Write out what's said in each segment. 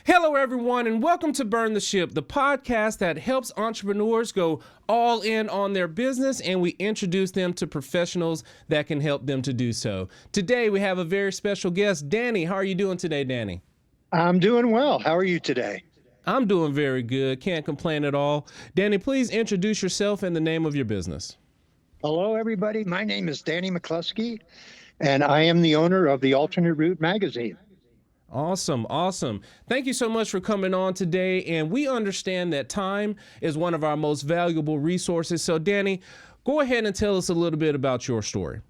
Hello, everyone, and welcome to Burn the Ship, the podcast that helps entrepreneurs go all in on their business, and we introduce them to professionals that can help them to do so. Today, we have a very special guest, Danny. How are you doing today, Danny? I'm doing well. How are you today? I'm doing very good. Can't complain at all. Danny, please introduce yourself and the name of your business. Hello, everybody. My name is Danny McCloskey, and I am the owner of the Alternate Route magazine. Awesome. Thank you so much for coming on today. And we understand that time is one of our most valuable resources. So, Danny, go ahead and tell us a little bit about your story.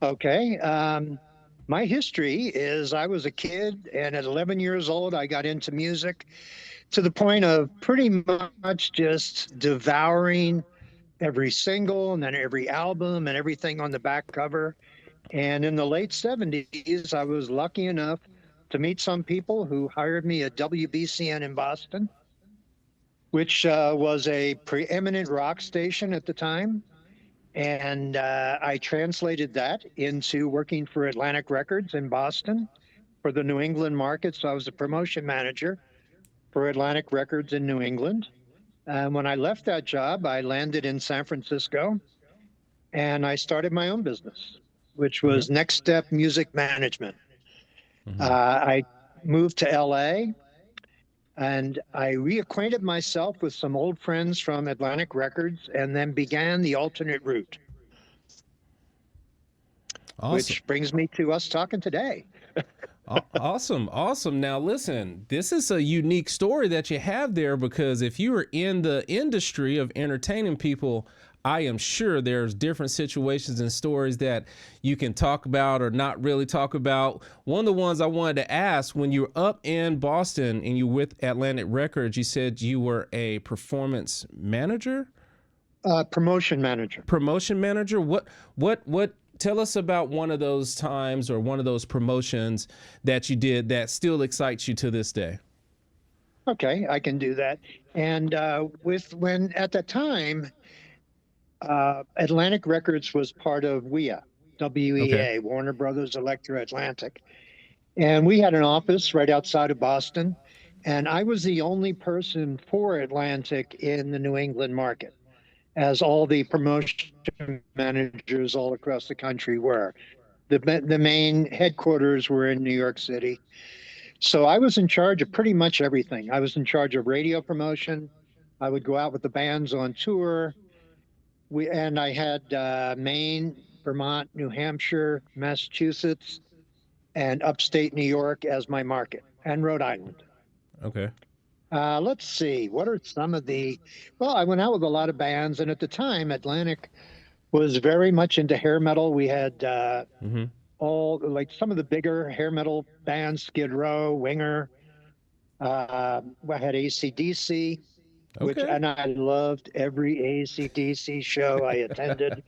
Okay. My history is I was a kid, and at 11 years old, I got into music to the point of pretty much just devouring every single and then every album and everything on the back cover. And in the late 70s, I was lucky enough to meet some people who hired me at WBCN in Boston, which was a preeminent rock station at the time. And I translated that into working for Atlantic Records in Boston for the New England market. So I was a promotion manager for Atlantic Records in New England. And when I left that job, I landed in San Francisco and I started my own business, which was Next Step Music Management. I moved to LA and I reacquainted myself with some old friends from Atlantic Records and then began the Alternate Route. Awesome. Which brings me to us talking today. Awesome. Now, listen, this is a unique story that you have there, because if you are in the industry of entertaining people, I am sure there's different situations and stories that you can talk about or not really talk about. One of the ones I wanted to ask, when you were up in Boston and you were with Atlantic Records, you said you were a performance manager? Promotion manager. Promotion manager? What? Tell us about one of those times or one of those promotions that you did that still excites you to this day. Okay, I can do that. And when at that time, Atlantic Records was part of WEA, W-E-A, Warner Brothers Elektra Atlantic. And we had an office right outside of Boston. And I was the only person for Atlantic in the New England market, as all the promotion managers all across the country were. The main headquarters were in New York City. So I was in charge of pretty much everything. I was in charge of radio promotion. I would go out with the bands on tour. And I had Maine, Vermont, New Hampshire, Massachusetts, and upstate New York as my market, and Rhode Island. Okay. Let's see, what are some of well, I went out with a lot of bands, and at the time, Atlantic was very much into hair metal. We had all, like, some of the bigger hair metal bands, Skid Row, Winger. I had AC/DC. And I loved every AC/DC show I attended.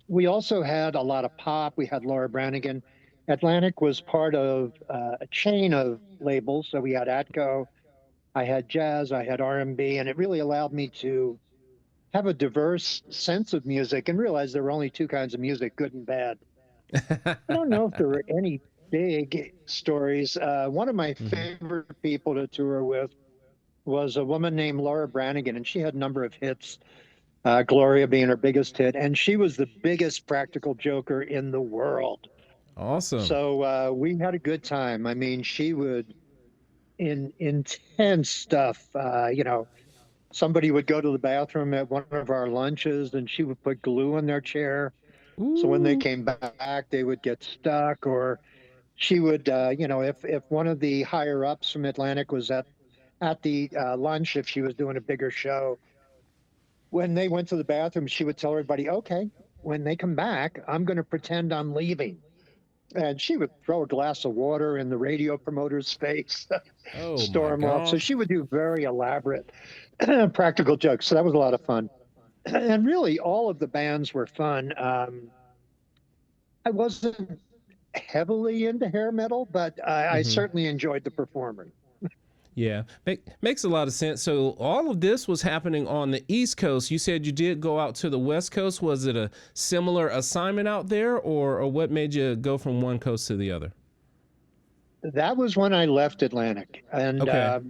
We also had a lot of pop. We had Laura Branigan. Atlantic was part of a chain of labels. So we had Atco, I had jazz, I had R&B, and it really allowed me to have a diverse sense of music and realize there were only two kinds of music, good and bad. I don't know if there were any big stories. One of my favorite people to tour with was a woman named Laura Branigan, and she had a number of hits, Gloria being her biggest hit, and she was the biggest practical joker in the world. Awesome. So we had a good time. I mean, she would, intense stuff, somebody would go to the bathroom at one of our lunches, and she would put glue in their chair. Ooh. So when they came back, they would get stuck, or she would, if one of the higher ups from Atlantic was at the lunch, if she was doing a bigger show, when they went to the bathroom, she would tell everybody, okay, when they come back, I'm going to pretend I'm leaving. And she would throw a glass of water in the radio promoter's face, storm off. So she would do very elaborate practical jokes. So that was a lot of fun. And really, all of the bands were fun. I wasn't heavily into hair metal, but I certainly enjoyed the performer. Yeah, makes a lot of sense. So all of this was happening on the East Coast. You said you did go out to the West Coast. Was it a similar assignment out there, or what made you go from one coast to the other? That was when I left Atlantic. And Okay.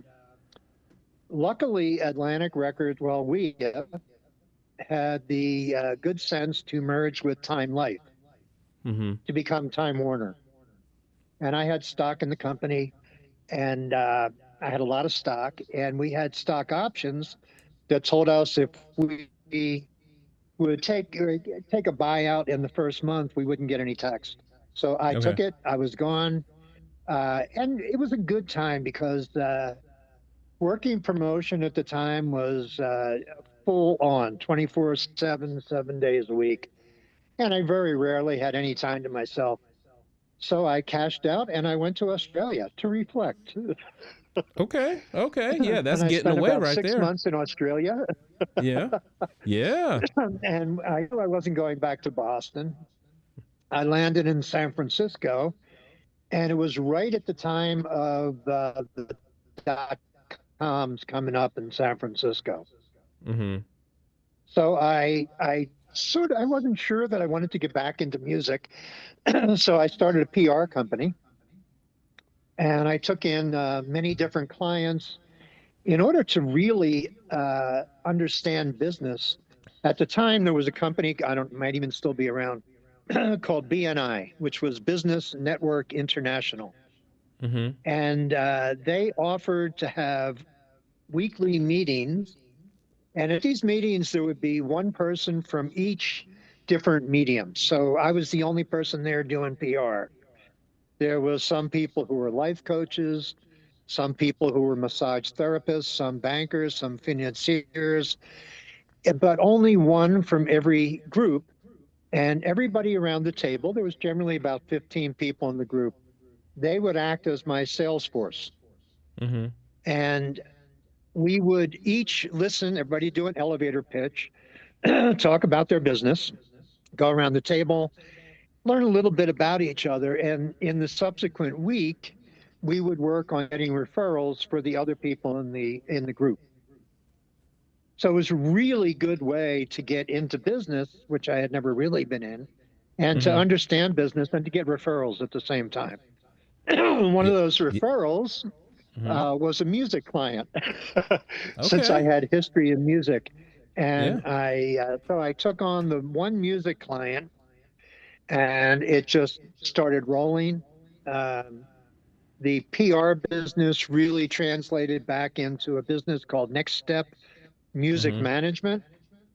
luckily, Atlantic Records, well, we had the good sense to merge with Time Life Mm-hmm. to become Time Warner. And I had stock in the company, and I had a lot of stock, and we had stock options that told us if we would take a buyout in the first month, we wouldn't get any tax. So I Okay. took it. I was gone, and it was a good time because working promotion at the time was full on, 24/7, 7 days a week, and I very rarely had any time to myself. So I cashed out and I went to Australia to reflect. Okay. Okay. Yeah, that's And I getting spent away about right six there. months in Australia. Yeah. Yeah. And I knew I wasn't going back to Boston. I landed in San Francisco, and it was right at the time of the dot coms coming up in San Francisco. Mm-hmm. So I wasn't sure that I wanted to get back into music. So I started a PR company, and I took in many different clients in order to really understand business. At the time, there was a company, I don't, might even still be around, called BNI, which was Business Network International. Mm-hmm. And they offered to have weekly meetings. And at these meetings, there would be one person from each different medium. So I was the only person there doing PR. There was some people who were life coaches, some people who were massage therapists, some bankers, some financiers, but only one from every group. And everybody around the table, there was generally about 15 people in the group, they would act as my sales force. Mm-hmm. And we would each listen, everybody do an elevator pitch, talk about their business, go around the table, learn a little bit about each other. And in the subsequent week, we would work on getting referrals for the other people in the group. So it was a really good way to get into business, which I had never really been in, and to Mm-hmm. understand business and to get referrals at the same time. One Yeah. of those Yeah. referrals Mm-hmm. was a music client, since I Okay. had history in music. Yeah. And I took on the one music client, and it just started rolling. Um, the PR business really translated back into a business called Next Step Music Mm-hmm. Management,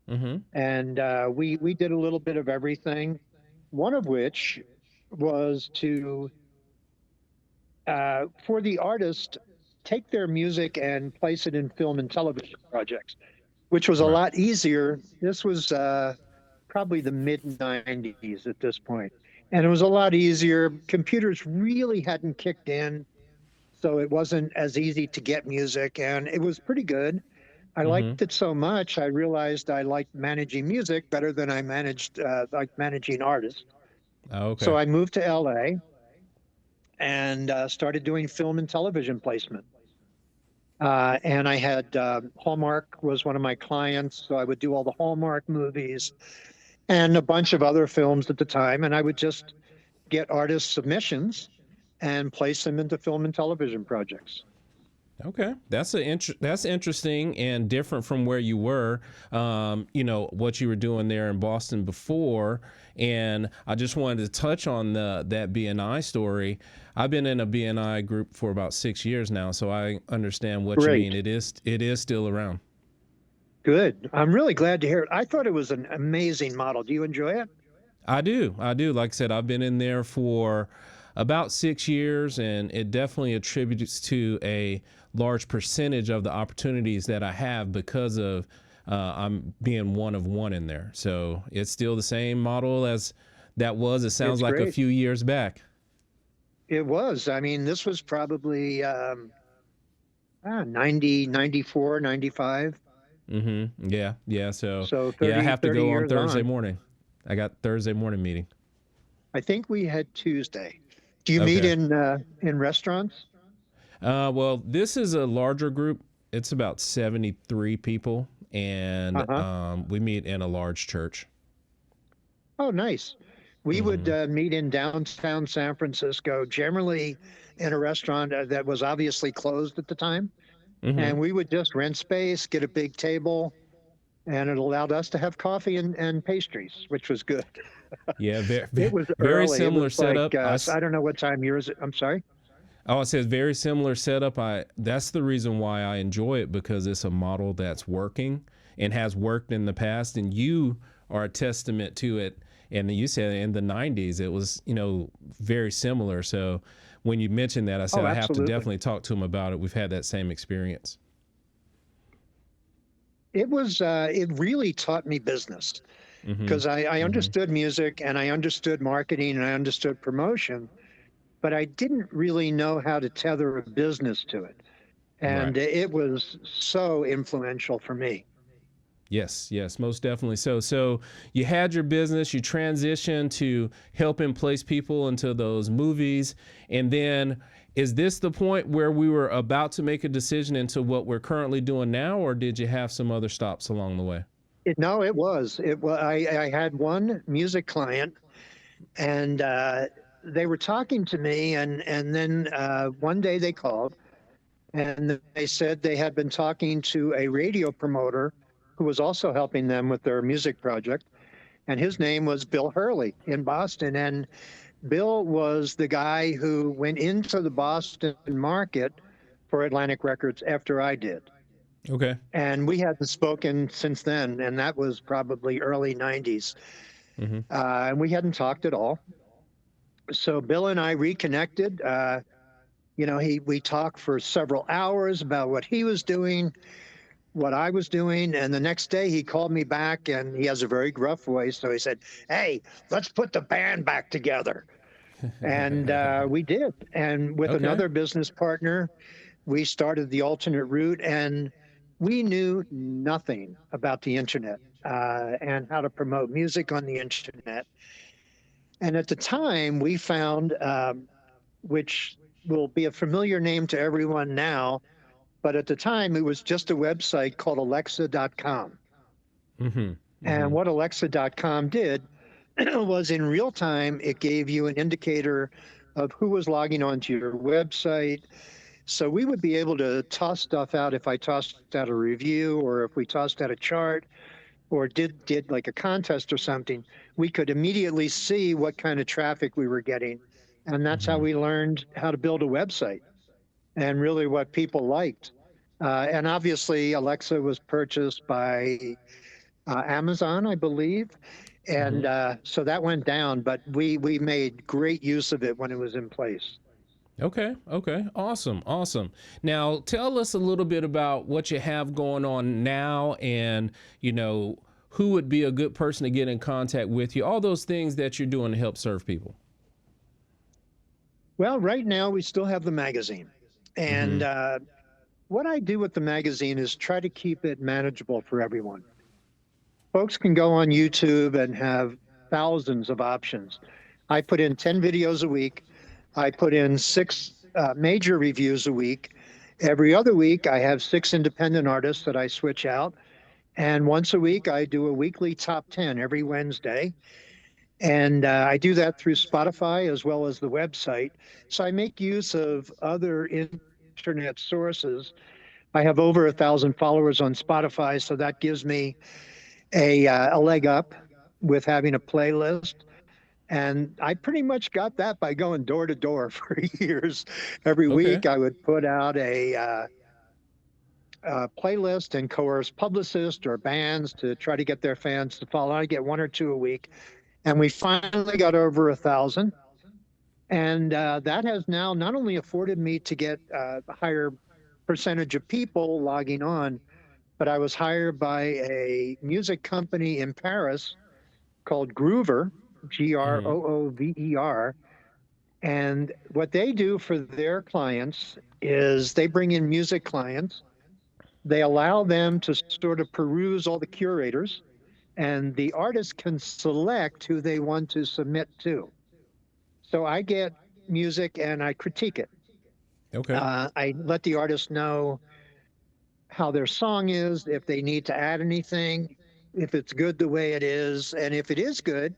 Mm-hmm. and we did a little bit of everything. One of which was to for the artist take their music and place it in film and television projects, which was a Right. lot easier. This was probably the mid 90s at this point. And it was a lot easier. Computers really hadn't kicked in, so it wasn't as easy to get music, and it was pretty good. I Mm-hmm. liked it so much, I realized I liked managing music better than I managed like managing artists. Oh, So okay. I moved to LA and started doing film and television placement. And I had Hallmark was one of my clients, so I would do all the Hallmark movies and a bunch of other films at the time. And I would just get artist submissions and place them into film and television projects. Okay, that's interesting and different from where you were. What you were doing there in Boston before, and I just wanted to touch on that BNI story. I've been in a BNI group for about 6 years now, so I understand what you mean. Great. It is still around. Good. I'm really glad to hear it. I thought it was an amazing model. Do you enjoy it? I do. Like I said, I've been in there for about 6 years, and it definitely attributes to a large percentage of the opportunities that I have because of I'm being one of one in there. So it's still the same model as that was. It sounds It's like a great. few years back. It was. I mean, this was probably 90, 94, 95. Yeah, yeah. So So yeah, I 30, have to 30 go on years Thursday on. morning. I got Thursday morning meeting. I think we had Tuesday. Do you meet Okay. in restaurants? Well, this is a larger group. It's about 73 people, and Uh-huh. we meet in a large church. Oh, nice. We would Mm-hmm. meet in downtown San Francisco, generally in a restaurant that was obviously closed at the time. Mm-hmm. And we would just rent space, get a big table, and it allowed us to have coffee and pastries, which was good. Yeah, It was very early. It similar was like, setup. I don't know what time yours, I'm sorry. Oh, it says very similar setup. That's the reason why I enjoy it, because it's a model that's working and has worked in the past, and you are a testament to it. And you said in the 90s it was, very similar. So when you mentioned that, I said Oh, I have to absolutely. definitely talk to him about it. We've had that same experience. It really taught me business Mm-hmm. because I Mm-hmm. understood music and I understood marketing and I understood promotion, but I didn't really know how to tether a business to it. Right. And it was so influential for me. Yes, yes, most definitely. So you had your business, you transitioned to helping place people into those movies, and then is this the point where we were about to make a decision into what we're currently doing now, or did you have some other stops along the way? No, it was. It was. I had one music client, and they were talking to me, and then one day they called, and they said they had been talking to a radio promoter who was also helping them with their music project, and his name was Bill Hurley in Boston, and Bill was the guy who went into the Boston market for Atlantic Records after I did. Okay. And we hadn't spoken since then, and that was probably early 90s. Mm-hmm. And we hadn't talked at all. So Bill and I reconnected. We talked for several hours about what he was doing, what I was doing. And the next day he called me back and he has a very gruff voice. So he said, "Hey, let's put the band back together." And we did. And with Okay. another business partner, we started the alternate route, and we knew nothing about the internet and how to promote music on the internet. And at the time, we found, which will be a familiar name to everyone now, but at the time, it was just a website called Alexa.com. Mm-hmm. And Mm-hmm. what Alexa.com did was in real time, it gave you an indicator of who was logging onto your website. So we would be able to toss stuff out if I tossed out a review or if we tossed out a chart or did like a contest or something, we could immediately see what kind of traffic we were getting. And that's how Mm-hmm. we learned how to build a website and really what people liked. And obviously, Alexa was purchased by Amazon, I believe. Mm-hmm. And so that went down, but we made great use of it when it was in place. Okay. Okay. Awesome. Awesome. Now, tell us a little bit about what you have going on now, and who would be a good person to get in contact with you. All those things that you're doing to help serve people. Well, right now we still have the magazine. Mm-hmm. And what I do with the magazine is try to keep it manageable for everyone. Folks can go on YouTube and have thousands of options. I put in 10 videos a week. I put in six major reviews a week. Every other week, I have six independent artists that I switch out. And once a week, I do a weekly top 10 every Wednesday. And I do that through Spotify as well as the website. So I make use of other internet sources. I have over 1,000 followers on Spotify, so that gives me a leg up with having a playlist. And I pretty much got that by going door to door for years. Every Okay. week, I would put out a playlist and coerce publicists or bands to try to get their fans to follow. I get one or two a week. And we finally got over 1,000. And that has now not only afforded me to get a higher percentage of people logging on, but I was hired by a music company in Paris called Groover, Mm-hmm. Groover. And what they do for their clients is they bring in music clients. They allow them to sort of peruse all the curators, and the artist can select who they want to submit to. So I get music and I critique it. Okay. I let the artist know how their song is, if they need to add anything, if it's good the way it is. And if it is good,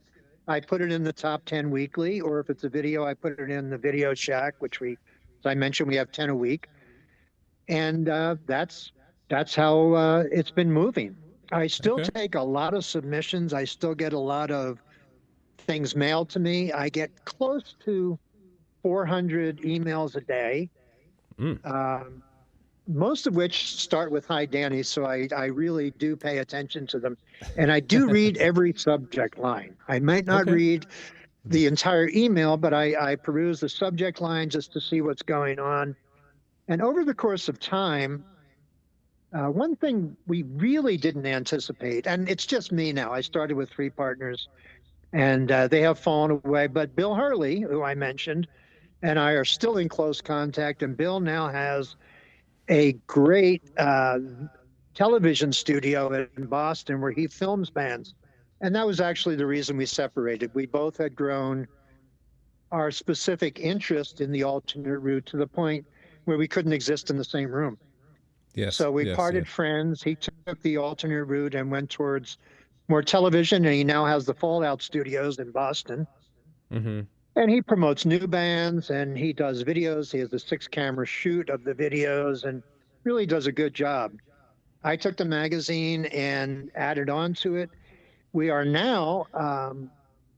I put it in the top 10 weekly, or if it's a video, I put it in the Video Shack, which as I mentioned, we have 10 a week. And that's how it's been moving. I still Okay. take a lot of submissions. I still get a lot of things mailed to me. I get close to 400 emails a day, Mm. most of which start with "Hi, Danny," so I really do pay attention to them. And I do read every subject line. I might not Okay. read the entire email, but I peruse the subject line just to see what's going on. And over the course of time, one thing we really didn't anticipate, and it's just me now, I started with 3 partners, and they have fallen away. But Bill Hurley, who I mentioned, and I are still in close contact. And Bill now has a great television studio in Boston where he films bands. And that was actually the reason we separated. We both had grown our specific interest in the alternate route to the point where we couldn't exist in the same room. Yes. So we Yes. parted Yes. friends. He took the alternate route and went towards more television, and he now has the Fallout Studios in Boston. Mm-hmm. And he promotes new bands and he does videos. He has a 6 camera shoot of the videos and really does a good job. I took the magazine and added on to it. We are now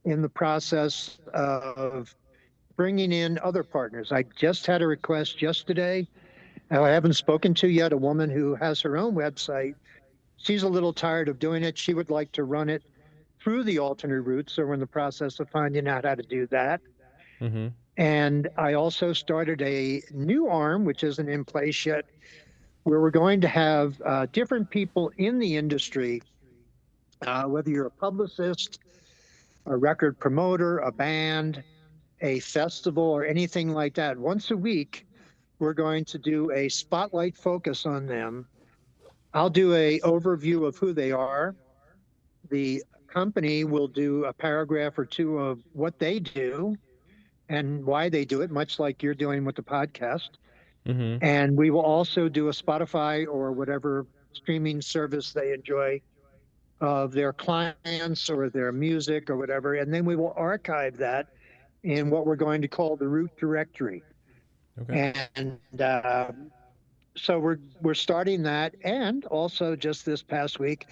in the process of bringing in other partners. I just had a request yesterday. I haven't spoken to yet, a woman who has her own website. She's a little tired of doing it. She would like to run it through the alternate route. So we're in the process of finding out how to do that. Mm-hmm. And I also started a new arm, which isn't in place yet, where we're going to have different people in the industry, whether you're a publicist, a record promoter, a band, a festival, or anything like that. Once a week, we're going to do a spotlight focus on them. I'll do a overview of who they are. The company will do a paragraph or two of what they do and why they do it, much like you're doing with the podcast. Mm-hmm. And we will also do a Spotify or whatever streaming service they enjoy of their clients or their music or whatever. And then we will archive that in what we're going to call the root directory. Okay. And so we're starting that. And also just this past week,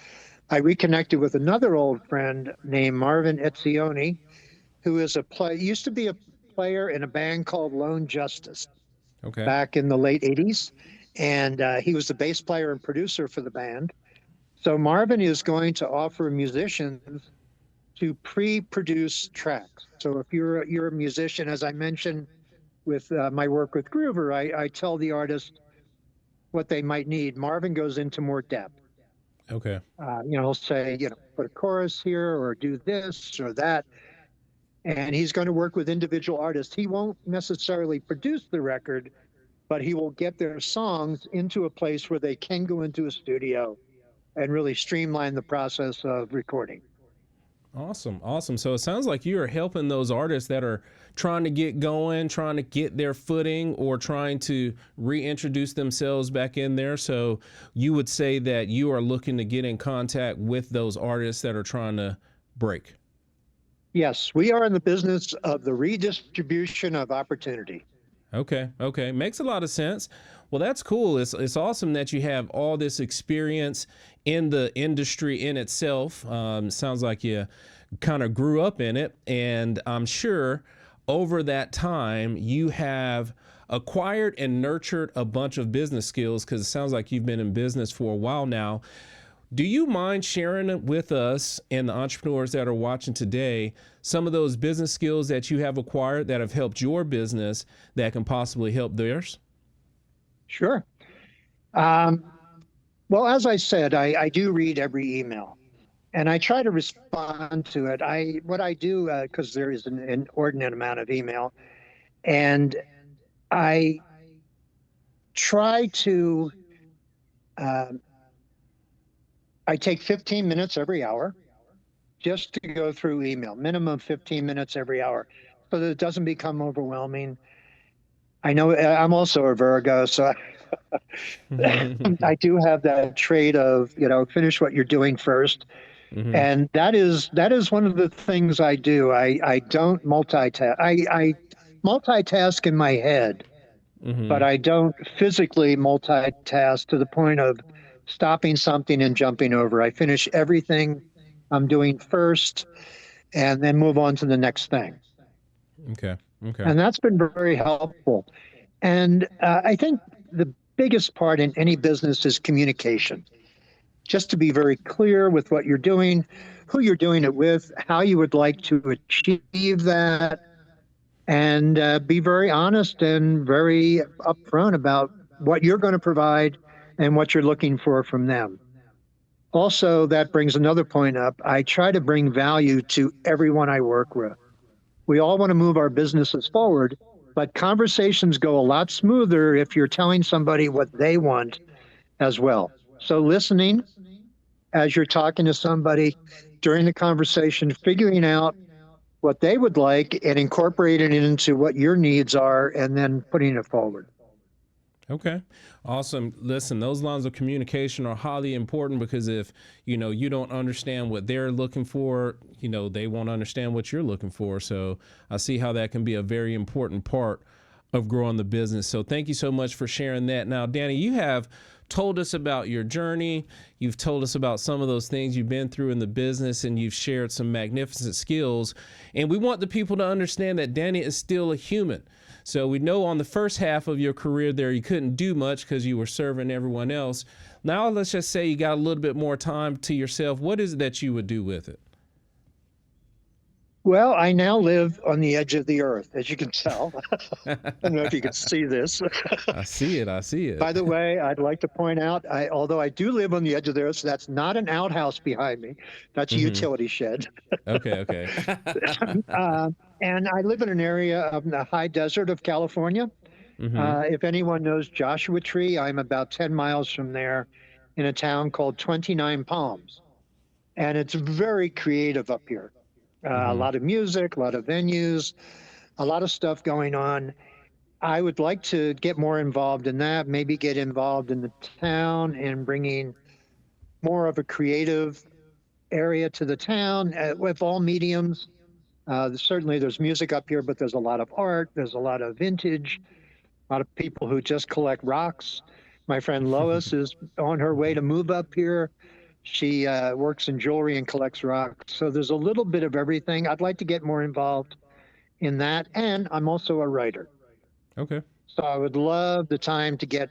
I reconnected with another old friend named Marvin Etzioni, who is used to be a player in a band called Lone Justice Okay. back in the late 80s. And he was the bass player and producer for the band. So Marvin is going to offer musicians to pre-produce tracks. So if you're a musician, as I mentioned with my work with Groover, I tell the artist what they might need. Marvin goes into more depth. Okay. He'll say, put a chorus here or do this or that. And he's going to work with individual artists. He won't necessarily produce the record, but he will get their songs into a place where they can go into a studio and really streamline the process of recording. Awesome. Awesome. So it sounds like you are helping those artists that are trying to get going, trying to get their footing, or trying to reintroduce themselves back in there. So you would say that you are looking to get in contact with those artists that are trying to break. Yes, we are in the business of the redistribution of opportunity. Okay. Okay. Makes a lot of sense. Well, that's cool. It's awesome that you have all this experience in the industry in itself. Sounds like you kind of grew up in it. And I'm sure over that time you have acquired and nurtured a bunch of business skills, because it sounds like you've been in business for a while now. Do you mind sharing with us and the entrepreneurs that are watching today some of those business skills that you have acquired that have helped your business that can possibly help theirs? Sure. Well, as I said, I do read every email and I try to respond to it. What I do, because there is an inordinate amount of email, and I try to, I take 15 minutes every hour just to go through email, minimum 15 minutes every hour, so that it doesn't become overwhelming. I know I'm also a Virgo, so I do have that trait of, finish what you're doing first. Mm-hmm. And that is one of the things I do. I don't multitask. I multitask in my head, but Mm-hmm. I don't physically multitask to the point of stopping something and jumping over. I finish everything I'm doing first and then move on to the next thing. Okay. Okay. And that's been very helpful. And I think the biggest part in any business is communication. Just to be very clear with what you're doing, who you're doing it with, how you would like to achieve that, and be very honest and very upfront about what you're going to provide and what you're looking for from them. Also, that brings another point up. I try to bring value to everyone I work with. We all want to move our businesses forward, but conversations go a lot smoother if you're telling somebody what they want as well. So, listening as you're talking to somebody during the conversation, figuring out what they would like and incorporating it into what your needs are, and then putting it forward. Okay. Awesome. Listen, those lines of communication are highly important because if, you don't understand what they're looking for, they won't understand what you're looking for. So I see how that can be a very important part of growing the business. So thank you so much for sharing that. Now, Danny, you have told us about your journey. You've told us about some of those things you've been through in the business, and you've shared some magnificent skills. And we want the people to understand that Danny is still a human. So we know on the first half of your career there, you couldn't do much because you were serving everyone else. Now, let's just say you got a little bit more time to yourself. What is it that you would do with it? Well, I now live on the edge of the earth, as you can tell. I don't know if you can see this. I see it. I see it. By the way, I'd like to point out, although I do live on the edge of the earth, so that's not an outhouse behind me. That's a Mm-hmm. utility shed. Okay. Okay. uh, and I live in an area of the high desert of California. Mm-hmm. If anyone knows Joshua Tree, I'm about 10 miles from there in a town called 29 Palms. And it's very creative up here. A Mm-hmm. lot of music, a lot of venues, a lot of stuff going on. I would like to get more involved in that, maybe get involved in the town and bringing more of a creative area to the town with all mediums. Certainly there's music up here, but there's a lot of art, there's a lot of vintage, a lot of people who just collect rocks. My friend Lois is on her way to move up here. She works in jewelry and collects rocks. So there's a little bit of everything. I'd like to get more involved in that. And I'm also a writer. Okay. So I would love the time to get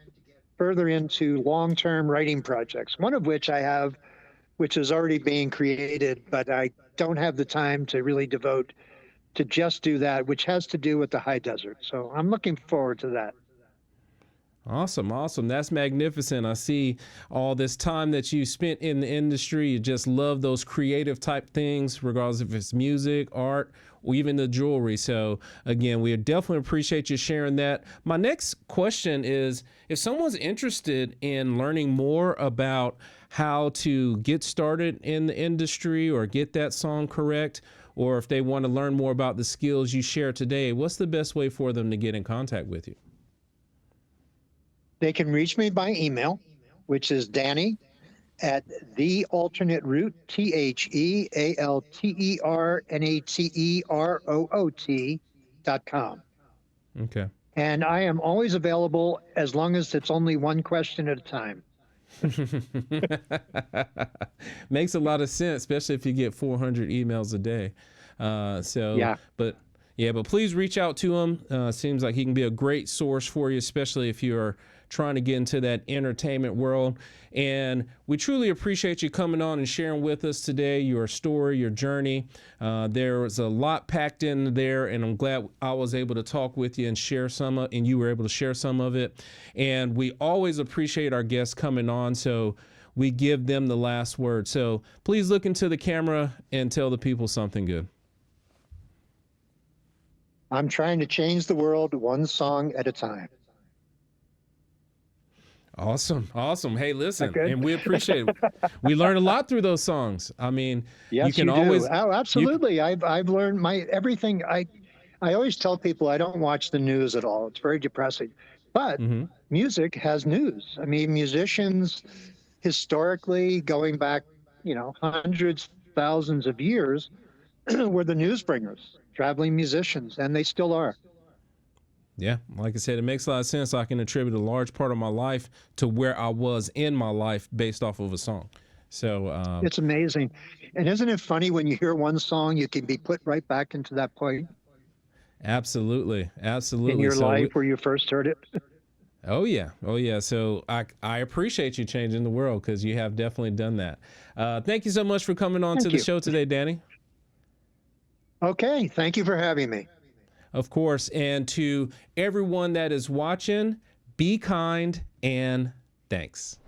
further into long-term writing projects, one of which I have, which is already being created, but I don't have the time to really devote to just do that, which has to do with the high desert. So I'm looking forward to that. Awesome. Awesome. That's magnificent. I see all this time that you spent in the industry. You just love those creative type things, regardless if it's music, art, or even the jewelry. So again, we definitely appreciate you sharing that. My next question is, if someone's interested in learning more about how to get started in the industry or get that song correct, or if they want to learn more about the skills you share today, what's the best way for them to get in contact with you? They can reach me by email, which is Danny at thealternateroute, TheAlternateRoot.com. Okay. And I am always available as long as it's only one question at a time. Makes a lot of sense, especially if you get 400 emails a day. Yeah. But please reach out to him. Seems like he can be a great source for you, especially if you're trying to get into that entertainment world. And we truly appreciate you coming on and sharing with us today your story, your journey. There was a lot packed in there, and I'm glad I was able to talk with you and share and you were able to share some of it. And we always appreciate our guests coming on, so we give them the last word. So please look into the camera and tell the people something good. I'm trying to change the world one song at a time. Awesome. Awesome. Hey, listen, Good? and we appreciate it. We learn a lot through those songs. I mean, Yes, you can do. always. Oh, absolutely. I've learned everything. I always tell people I don't watch the news at all. It's very depressing. But Mm-hmm. music has news. I mean, musicians historically, going back hundreds, thousands of years were the newsbringers, traveling musicians, and they still are. Yeah, like I said, it makes a lot of sense. I can attribute a large part of my life to where I was in my life based off of a song. So it's amazing. And isn't it funny when you hear one song, you can be put right back into that point absolutely, absolutely. in your life where you first heard it? Oh yeah, oh yeah. So I appreciate you changing the world, because you have definitely done that. Thank you so much for coming on to the show today, Danny. Okay, thank you for having me. Of course, and to everyone that is watching, be kind and thanks.